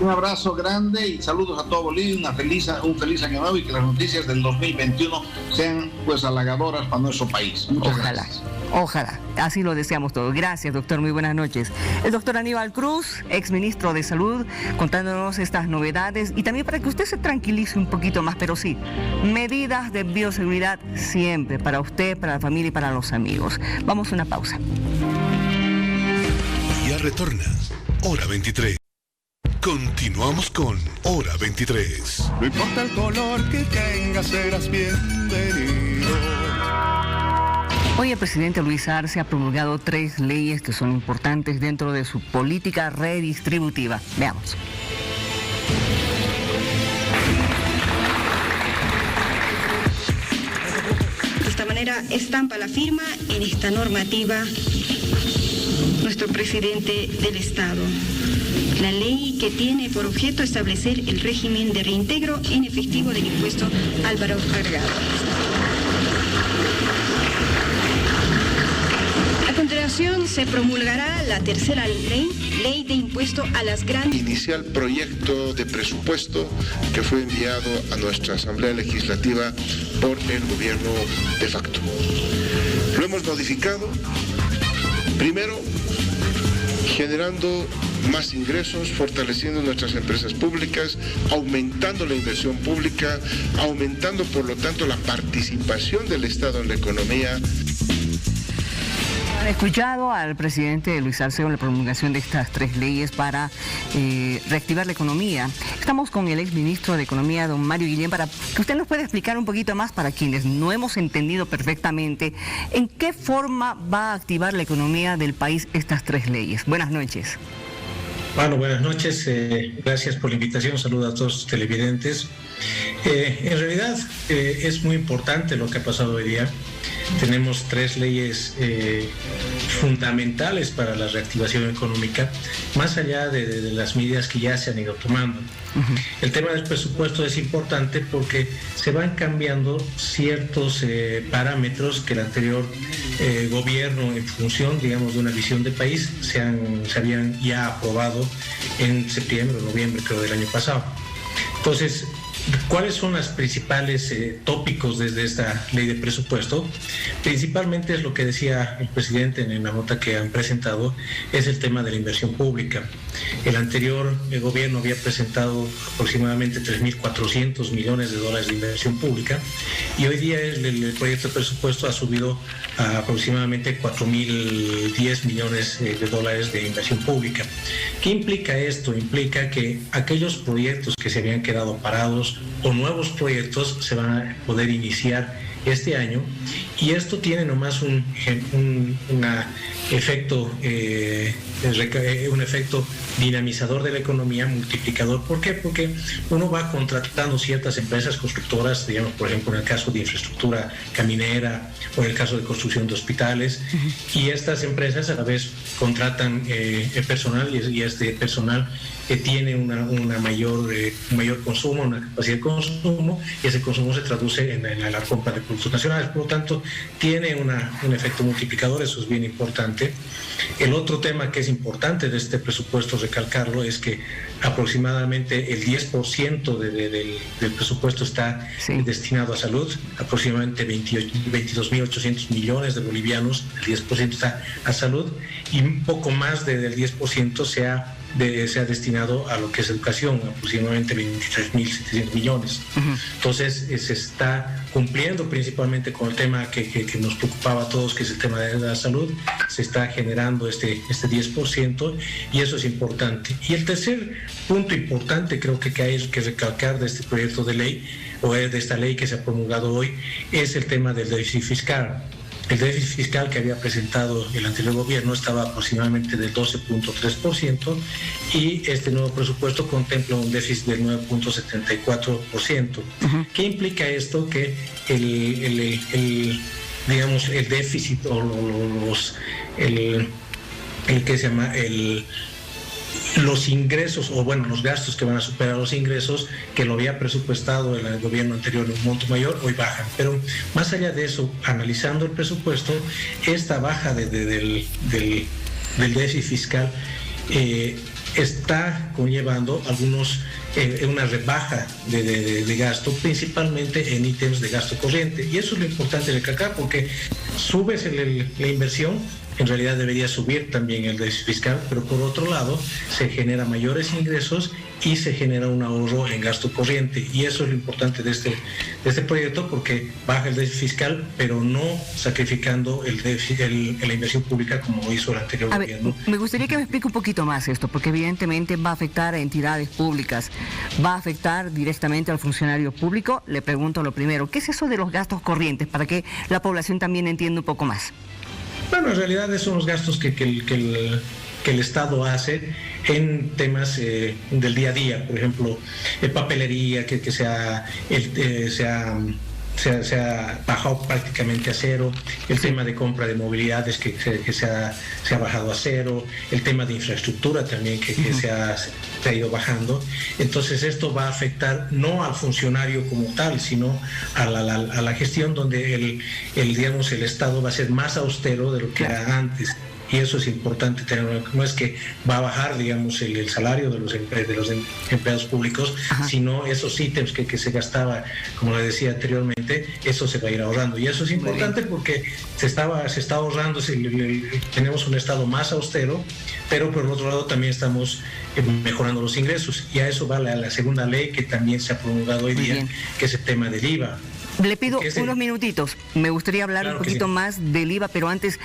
Un abrazo grande y saludos a todo Bolivia, un feliz año nuevo, y que las noticias del 2021 sean pues halagadoras para nuestro país. Muchas gracias. Ojalá, así lo deseamos todos. Gracias, doctor, muy buenas noches. El doctor Aníbal Cruz, exministro de Salud, contándonos estas novedades y también para que usted se tranquilice un poquito más, pero sí, medidas de bioseguridad siempre para usted, para la familia y para los amigos. Vamos a una pausa. Ya retorna, Hora 23. Continuamos con Hora 23. No importa el color que tengas, serás bienvenido. Hoy el presidente Luis Arce ha promulgado 3 leyes que son importantes dentro de su política redistributiva. Veamos. De esta manera estampa la firma en esta normativa nuestro presidente del Estado. La ley que tiene por objeto establecer el régimen de reintegro en efectivo del impuesto al valor agregado. A continuación se promulgará la tercera ley de impuesto a las grandes... Inicial proyecto de presupuesto que fue enviado a nuestra Asamblea Legislativa por el gobierno de facto. Lo hemos modificado, primero, generando más ingresos, fortaleciendo nuestras empresas públicas, aumentando la inversión pública, aumentando por lo tanto la participación del Estado en la economía. Han escuchado al presidente Luis Arce en la promulgación de estas 3 leyes para reactivar la economía. Estamos con el exministro de Economía, don Mario Guillén, para que usted nos pueda explicar un poquito más, para quienes no hemos entendido perfectamente, en qué forma va a activar la economía del país estas 3 leyes. Buenas noches. Bueno, buenas noches, gracias por la invitación, saludos a todos los televidentes. En realidad es muy importante lo que ha pasado hoy día. Tenemos 3 leyes fundamentales para la reactivación económica, más allá de las medidas que ya se han ido tomando. El tema del presupuesto es importante porque se van cambiando ciertos parámetros que el anterior gobierno, en función, digamos, de una visión de país, se habían ya aprobado en septiembre o noviembre, creo, del año pasado. Entonces, ¿cuáles son los principales tópicos desde esta ley de presupuesto? Principalmente es lo que decía el presidente en la nota que han presentado, es el tema de la inversión pública. El anterior gobierno había presentado aproximadamente 3.400 millones de dólares de inversión pública y hoy día el proyecto de presupuesto ha subido a aproximadamente 4.010 millones de dólares de inversión pública. ¿Qué implica esto? Implica que aquellos proyectos que se habían quedado parados o nuevos proyectos se van a poder iniciar este año, y esto tiene nomás un efecto dinamizador de la economía, multiplicador. ¿Por qué? Porque uno va contratando ciertas empresas constructoras, digamos, por ejemplo, en el caso de infraestructura caminera o en el caso de construcción de hospitales, y estas empresas a la vez contratan personal, y este personal tiene un mayor consumo, una capacidad de consumo, y ese consumo se traduce en la compra de productos nacionales. Por lo tanto, tiene un efecto multiplicador, eso es bien importante. El otro tema que es importante de este presupuesto recalcarlo es que aproximadamente el 10% del presupuesto está destinado a salud, aproximadamente 22.800 millones de bolivianos, el 10% está a salud, y un poco más del 10% se ha destinado a lo que es educación, aproximadamente 23.700 millones. Entonces se está cumpliendo principalmente con el tema que nos preocupaba a todos, que es el tema de la salud. Se está generando este 10%, y eso es importante. Y el tercer punto importante, creo que hay que recalcar de este proyecto de ley, o de esta ley que se ha promulgado hoy, es el tema del déficit fiscal. el déficit fiscal que había presentado el anterior gobierno estaba aproximadamente del 12.3% y este nuevo presupuesto contempla un déficit del 9.74%. ¿Qué implica esto? Que el déficit o los ingresos, o bueno, los gastos que van a superar los ingresos que lo había presupuestado el gobierno anterior en un monto mayor, hoy bajan. Pero más allá de eso, analizando el presupuesto, esta baja del déficit fiscal está conllevando una rebaja de gasto, principalmente en ítems de gasto corriente. Y eso es lo importante de recalcar, porque subes la inversión, en realidad debería subir también el déficit fiscal, pero por otro lado se generan mayores ingresos y se genera un ahorro en gasto corriente, y eso es lo importante de este proyecto, porque baja el déficit fiscal, pero no sacrificando la inversión pública como hizo el anterior gobierno. Me gustaría que me explique un poquito más esto, porque evidentemente va a afectar a entidades públicas, va a afectar directamente al funcionario público. Le pregunto lo primero, ¿qué es eso de los gastos corrientes? Para que la población también entienda un poco más. Bueno, en realidad esos son los gastos que el Estado hace en temas del día a día, por ejemplo, papelería, que se ha bajado prácticamente a cero, el tema de compra de movilidades que se ha bajado a cero, el tema de infraestructura también que se ha ido bajando. Entonces esto va a afectar no al funcionario como tal, sino a la gestión, donde el Estado va a ser más austero de lo que era antes. Y eso es importante tenerlo. No es que va a bajar, digamos, el salario de los empleados públicos, sino esos ítems que se gastaba, como le decía anteriormente, eso se va a ir ahorrando. Y eso es importante porque se está ahorrando, tenemos un Estado más austero, pero por otro lado también estamos mejorando los ingresos. Y a eso va la segunda ley que también se ha promulgado hoy día, que es el tema del IVA. Le pido unos minutitos. Me gustaría hablar un poquito más del IVA, pero antes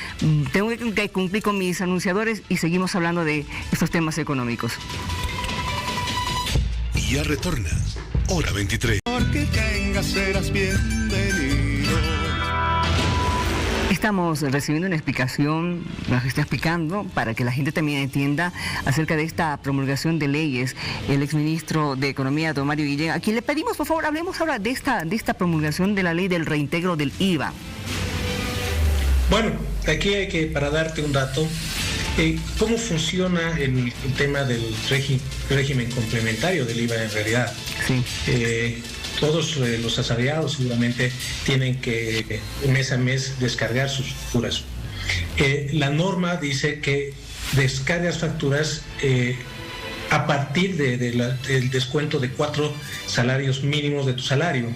tengo que cumplir con mis anunciadores y seguimos hablando de estos temas económicos. Y ya retorna, hora 23. Porque tengas, serás bienvenido. Estamos recibiendo una explicación, nos está explicando para que la gente también entienda acerca de esta promulgación de leyes, el exministro de Economía, don Mario Guillén, a quien le pedimos, por favor, hablemos ahora de esta promulgación de la ley del reintegro del IVA. Bueno, aquí para darte un dato, ¿cómo funciona el tema del régimen complementario del IVA en realidad? Sí. Todos los asalariados seguramente tienen que mes a mes descargar sus facturas. La norma dice que descargas facturas a partir del descuento de 4 salarios mínimos de tu salario.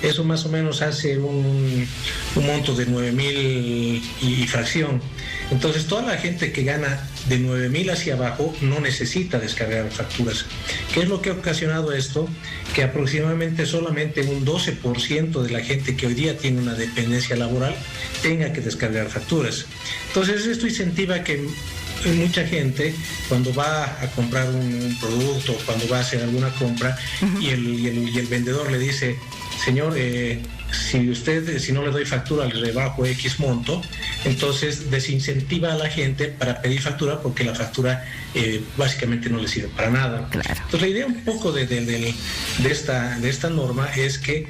Eso más o menos hace un monto de 9,000 y fracción. Entonces toda la gente que gana de 9,000 hacia abajo no necesita descargar facturas. ¿Qué es lo que ha ocasionado esto? Que aproximadamente solamente un 12% de la gente que hoy día tiene una dependencia laboral tenga que descargar facturas. Entonces esto incentiva que mucha gente, cuando va a comprar un producto, cuando va a hacer alguna compra, y el vendedor le dice: señor, si no le doy factura, le rebajo X monto, entonces desincentiva a la gente para pedir factura, porque la factura básicamente no le sirve para nada. Claro. Entonces la idea un poco de esta norma es que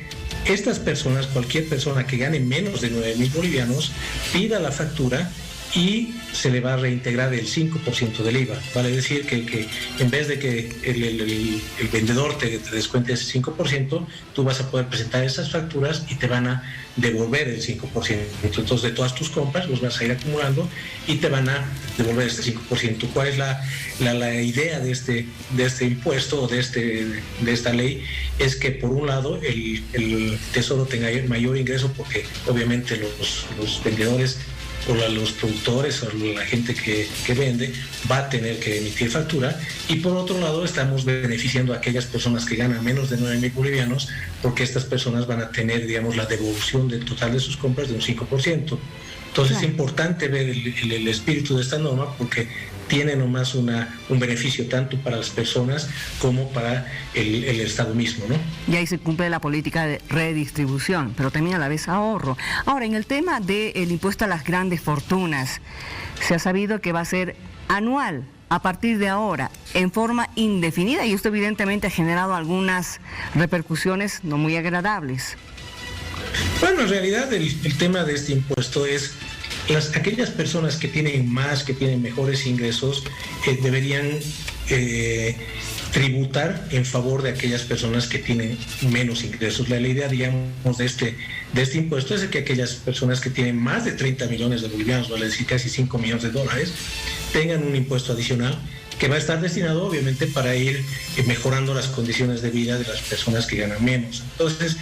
estas personas, cualquier persona que gane menos de 9,000 bolivianos, pida la factura y se le va a reintegrar el 5% del IVA. Vale decir que en vez de que el vendedor te descuente ese 5%, tú vas a poder presentar esas facturas y te van a devolver el 5%. Entonces, de todas tus compras los vas a ir acumulando y te van a devolver este 5%. ¿Cuál es la idea de este impuesto o de esta ley? Es que por un lado el Tesoro tenga mayor ingreso, porque obviamente los vendedores o los productores o la gente que vende va a tener que emitir factura, y por otro lado estamos beneficiando a aquellas personas que ganan menos de 9,000 bolivianos, porque estas personas van a tener, digamos, la devolución del total de sus compras de un 5%. Entonces es importante ver el espíritu de esta norma, porque tiene nomás un beneficio tanto para las personas como para el Estado mismo, ¿no? Y ahí se cumple la política de redistribución, pero también a la vez ahorro. Ahora, en el tema del impuesto a las grandes fortunas, se ha sabido que va a ser anual a partir de ahora, en forma indefinida, y esto evidentemente ha generado algunas repercusiones no muy agradables. Bueno, en realidad el tema de este impuesto es aquellas personas que tienen más, que tienen mejores ingresos, deberían tributar en favor de aquellas personas que tienen menos ingresos. La idea, digamos, de este impuesto es que aquellas personas que tienen más de 30 millones de bolivianos, vale decir casi 5 millones de dólares, tengan un impuesto adicional que va a estar destinado obviamente para ir mejorando las condiciones de vida de las personas que ganan menos. Entonces,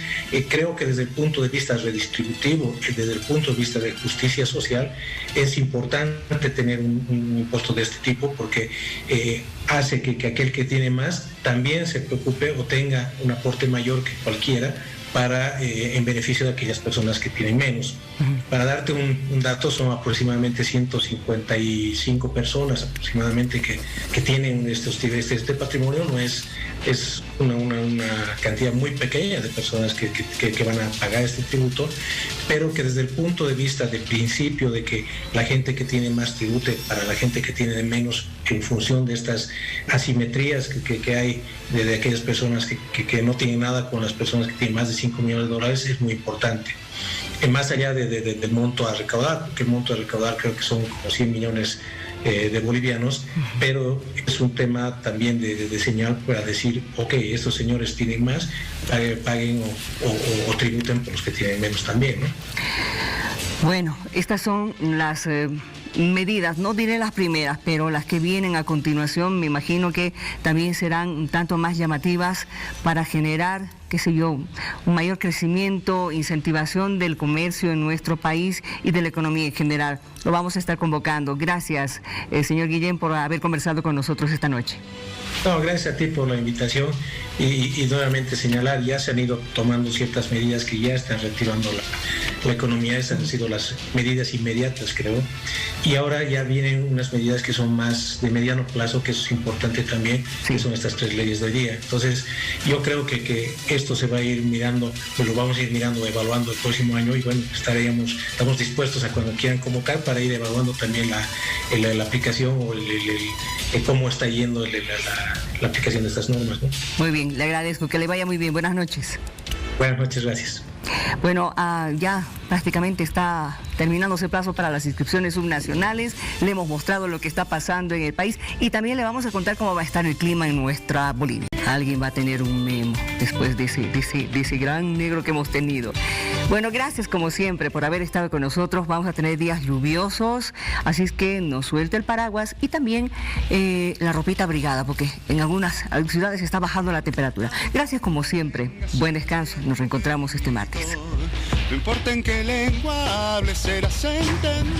creo que desde el punto de vista redistributivo, desde el punto de vista de justicia social, es importante tener un impuesto de este tipo porque hace que aquel que tiene más también se preocupe o tenga un aporte mayor que cualquiera para en beneficio de aquellas personas que tienen menos. Para darte un dato, son aproximadamente 155 personas aproximadamente que tienen este patrimonio. No es una cantidad muy pequeña de personas que van a pagar este tributo, pero que desde el punto de vista del principio de que la gente que tiene más tribute para la gente que tiene menos, en función de estas asimetrías que hay de aquellas personas que no tienen nada con las personas que tienen más de 5 millones de dólares, es muy importante. Más allá del monto a recaudar, porque el monto a recaudar creo que son como 100 millones de bolivianos, pero es un tema también de señal para decir, ok, estos señores tienen más, paguen o tributen por los que tienen menos también, ¿no? Bueno, estas son las medidas, no diré las primeras, pero las que vienen a continuación me imagino que también serán un tanto más llamativas para generar, qué sé yo, un mayor crecimiento, incentivación del comercio en nuestro país y de la economía en general. Lo vamos a estar convocando. Gracias, señor Guillén, por haber conversado con nosotros esta noche. No, gracias a ti por la invitación y nuevamente señalar, ya se han ido tomando ciertas medidas que ya están reactivando la economía. Esas han sido las medidas inmediatas, creo, y ahora ya vienen unas medidas que son más de mediano plazo, que eso es importante también, que son estas 3 leyes de hoy día. Entonces, yo creo que esto se va a ir mirando, pues lo vamos a ir mirando, evaluando el próximo año, y bueno, estamos dispuestos a cuando quieran convocar para ir evaluando también la aplicación o cómo está yendo la aplicación de estas normas, ¿no? Muy bien, le agradezco, que le vaya muy bien. Buenas noches. Buenas noches, gracias. Bueno, ya prácticamente está terminándose el plazo para las inscripciones subnacionales. Le hemos mostrado lo que está pasando en el país y también le vamos a contar cómo va a estar el clima en nuestra Bolivia. Alguien va a tener un memo después de ese gran negro que hemos tenido. Bueno, gracias como siempre por haber estado con nosotros. Vamos a tener días lluviosos, así es que nos suelte el paraguas y también la ropita abrigada, porque en algunas ciudades está bajando la temperatura. Gracias como siempre. Buen descanso. Nos reencontramos este martes. No importa en qué lengua hables, serás entendido.